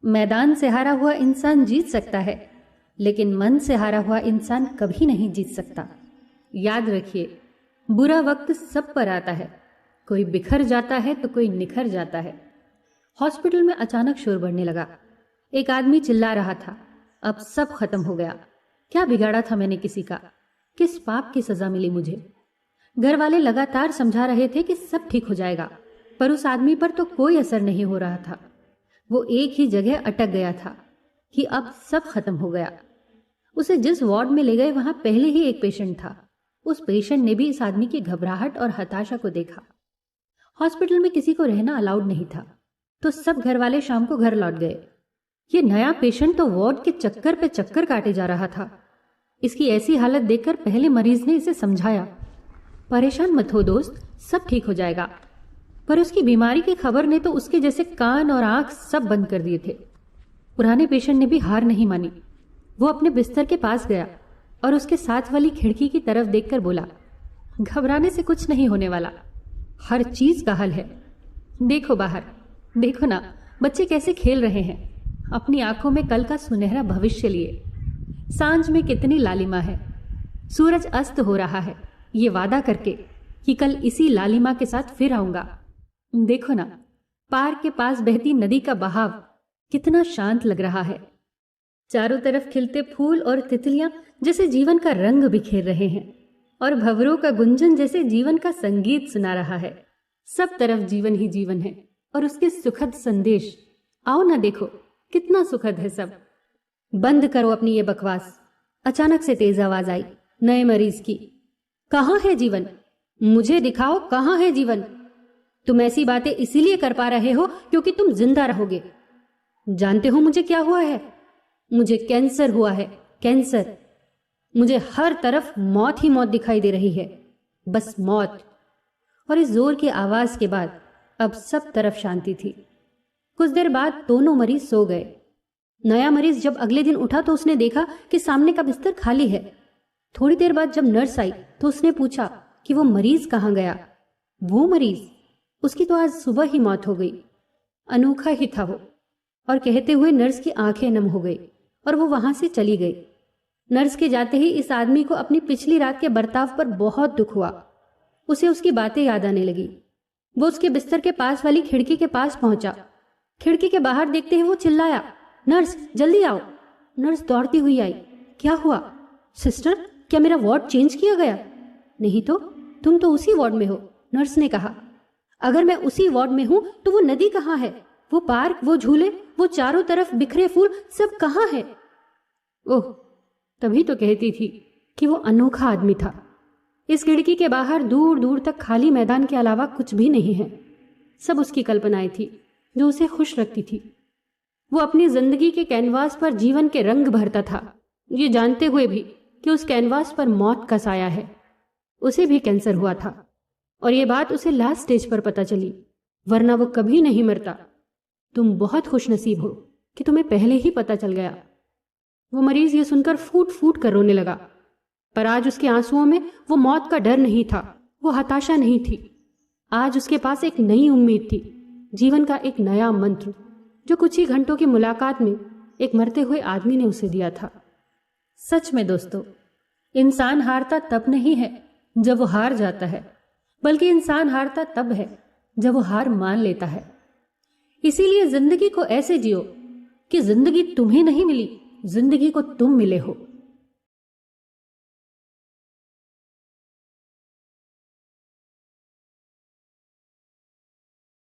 मैदान से हारा हुआ इंसान जीत सकता है, लेकिन मन से हारा हुआ इंसान कभी नहीं जीत सकता। याद रखिए, बुरा वक्त सब पर आता है, कोई बिखर जाता है तो कोई निखर जाता है। हॉस्पिटल में अचानक शोर बढ़ने लगा। एक आदमी चिल्ला रहा था, अब सब खत्म हो गया। क्या बिगाड़ा था मैंने किसी का? किस पाप की सजा मिली मुझे? घर वाले लगातार समझा रहे थे कि सब ठीक हो जाएगा, पर उस आदमी पर तो कोई असर नहीं हो रहा था। वो एक ही जगह अटक गया था कि अब सब खत्म हो गया। उसे जिस वार्ड में ले गए वहां पहले ही एक पेशेंट था। उस पेशेंट ने भी इस आदमी की घबराहट और हताशा को देखा। हॉस्पिटल में किसी को रहना अलाउड नहीं था, तो सब घर वाले शाम को घर लौट गए। ये नया पेशेंट तो वार्ड के चक्कर पे चक्कर काटे जा रहा था। इसकी ऐसी हालत देखकर पहले मरीज ने इसे समझाया, परेशान मत हो दोस्त, सब ठीक हो जाएगा। पर उसकी बीमारी की खबर ने तो उसके जैसे कान और आंख सब बंद कर दिए थे। पुराने पेशेंट ने भी हार नहीं मानी। वो अपने बिस्तर के पास गया और उसके साथ वाली खिड़की की तरफ देखकर बोला, घबराने से कुछ नहीं होने वाला, हर चीज का हल है। देखो बाहर, देखो ना, बच्चे कैसे खेल रहे हैं, अपनी आंखों में कल का सुनहरा भविष्य लिए। सांझ में कितनी लालिमा है, सूरज अस्त हो रहा है, ये वादा करके कि कल इसी लालिमा के साथ फिर आऊंगा। देखो ना, पार्क के पास बहती नदी का बहाव कितना शांत लग रहा है। चारों तरफ खिलते फूल और तितलियां जैसे जीवन का रंग बिखेर रहे हैं, और भंवरों का गुंजन जैसे जीवन का संगीत सुना रहा है। सब तरफ जीवन ही जीवन है और उसके सुखद संदेश। आओ ना, देखो कितना सुखद है सब। बंद करो अपनी ये बकवास। अचानक से तेज आवाज आई नए मरीज की। कहाँ है जीवन? मुझे दिखाओ, कहाँ है जीवन? तुम ऐसी बातें इसीलिए कर पा रहे हो क्योंकि तुम जिंदा रहोगे। जानते हो मुझे क्या हुआ है? मुझे कैंसर हुआ है, कैंसर। मुझे हर तरफ मौत ही मौत दिखाई दे रही है, बस मौत। और इस जोर की आवाज के बाद अब सब तरफ शांति थी। कुछ देर बाद दोनों मरीज सो गए। नया मरीज जब अगले दिन उठा तो उसने देखा कि सामने का बिस्तर खाली है। थोड़ी देर बाद जब नर्स आई तो उसने पूछा कि वो मरीज कहाँ गया। वो मरीज, उसकी तो आज सुबह ही मौत हो गई। अनोखा ही था वो। और कहते हुए नर्स की आंखें नम हो गई और वो वहां से चली गई। नर्स के जाते ही इस आदमी को अपनी पिछली रात के बर्ताव पर बहुत दुख हुआ। उसे उसकी बातें याद आने लगी। वो उसके बिस्तर के पास वाली खिड़की के पास पहुंचा। खिड़की के बाहर देखते ही वो चिल्लाया, नर्स जल्दी आओ। नर्स दौड़ती हुई आई। क्या हुआ? सिस्टर, क्या मेरा वार्ड चेंज किया गया? नहीं तो, तुम तो उसी वार्ड में हो, नर्स ने कहा। अगर मैं उसी वार्ड में हूं तो वो नदी कहाँ है? वो पार्क, वो झूले, वो चारों तरफ बिखरे फूल, सब कहाँ है? ओह, तभी तो कहती थी कि वो अनोखा आदमी था। इस खिड़की के बाहर दूर दूर तक खाली मैदान के अलावा कुछ भी नहीं है। सब उसकी कल्पनाएं थी जो उसे खुश रखती थी। वो अपनी जिंदगी के कैनवास पर जीवन के रंग भरता था, ये जानते हुए भी कि उस कैनवास पर मौत का साया है। उसे भी कैंसर हुआ था और ये बात उसे लास्ट स्टेज पर पता चली, वरना वो कभी नहीं मरता। तुम बहुत खुशनसीब हो कि तुम्हें पहले ही पता चल गया। वो मरीज ये सुनकर फूट फूट कर रोने लगा, पर आज उसके आंसुओं में वो मौत का डर नहीं था, वो हताशा नहीं थी। आज उसके पास एक नई उम्मीद थी, जीवन का एक नया मंत्र, जो कुछ ही घंटों की मुलाकात में एक मरते हुए आदमी ने उसे दिया था। सच में दोस्तों, इंसान हारता तब नहीं है जब वो हार जाता है, बल्कि इंसान हारता तब है जब वो हार मान लेता है। इसीलिए जिंदगी को ऐसे जियो कि जिंदगी तुम्हें नहीं मिली, जिंदगी को तुम मिले हो।